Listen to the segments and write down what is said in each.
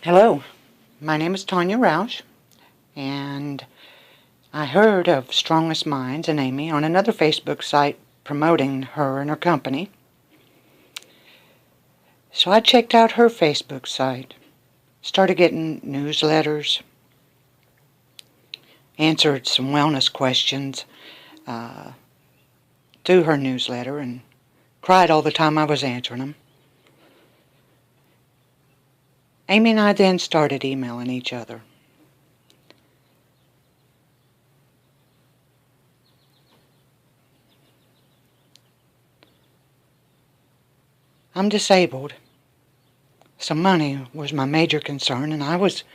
Hello, my name is Tonya Roush, and I heard of Strongest Minds and Amy on another Facebook site promoting her and her company. So I checked out her Facebook site, started getting newsletters, answered some wellness questions through her newsletter, and cried all the time I was answering them. Amy and I then started emailing each other. I'm disabled, so money was my major concern, and I was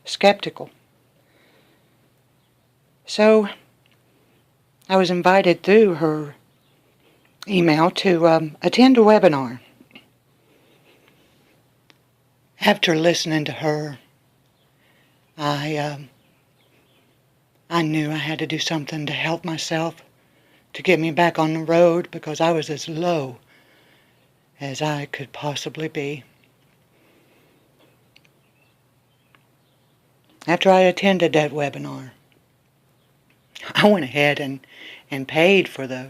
skeptical. So I was invited through her email to attend a webinar. After listening to her, I knew I had to do something to help myself, to get me back on the road, because I was as low as I could possibly be. After I attended that webinar, I went ahead and paid for the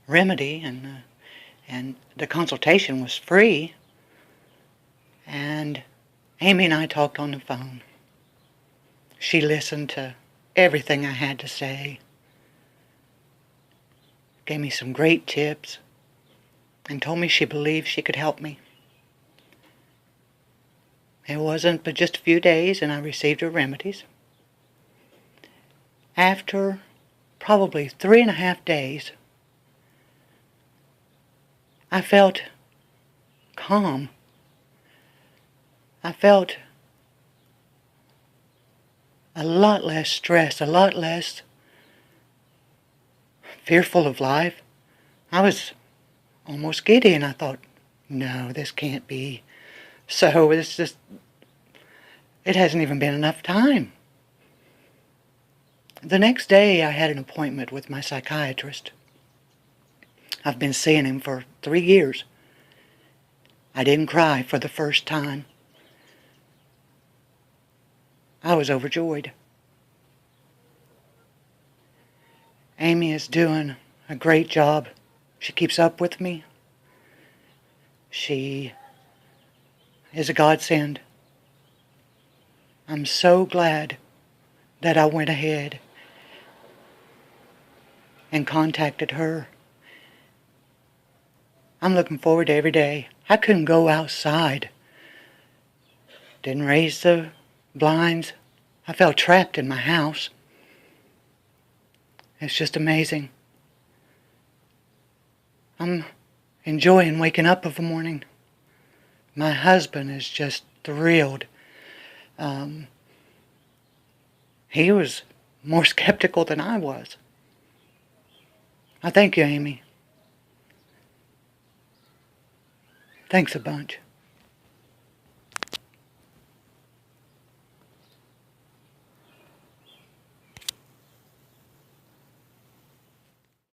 remedy, and the consultation was free. And Amy and I talked on the phone. She listened to everything I had to say, gave me some great tips, and told me she believed she could help me. It wasn't but just a few days, and I received her remedies. After probably 3.5 days, I felt calm. I felt a lot less stress, a lot less fearful of life. I was almost giddy, and I thought, no, this can't be. So it hasn't even been enough time. The next day, I had an appointment with my psychiatrist. I've been seeing him for 3 years. I didn't cry for the first time. I was overjoyed. Amy is doing a great job. She keeps up with me. She is a godsend. I'm so glad that I went ahead and contacted her. I'm looking forward to every day. I couldn't go outside. Didn't raise the blinds. I felt trapped in my house. It's just amazing. I'm enjoying waking up of a morning. My husband is just thrilled. He was more skeptical than I was. I thank you, Amy. Thanks a bunch.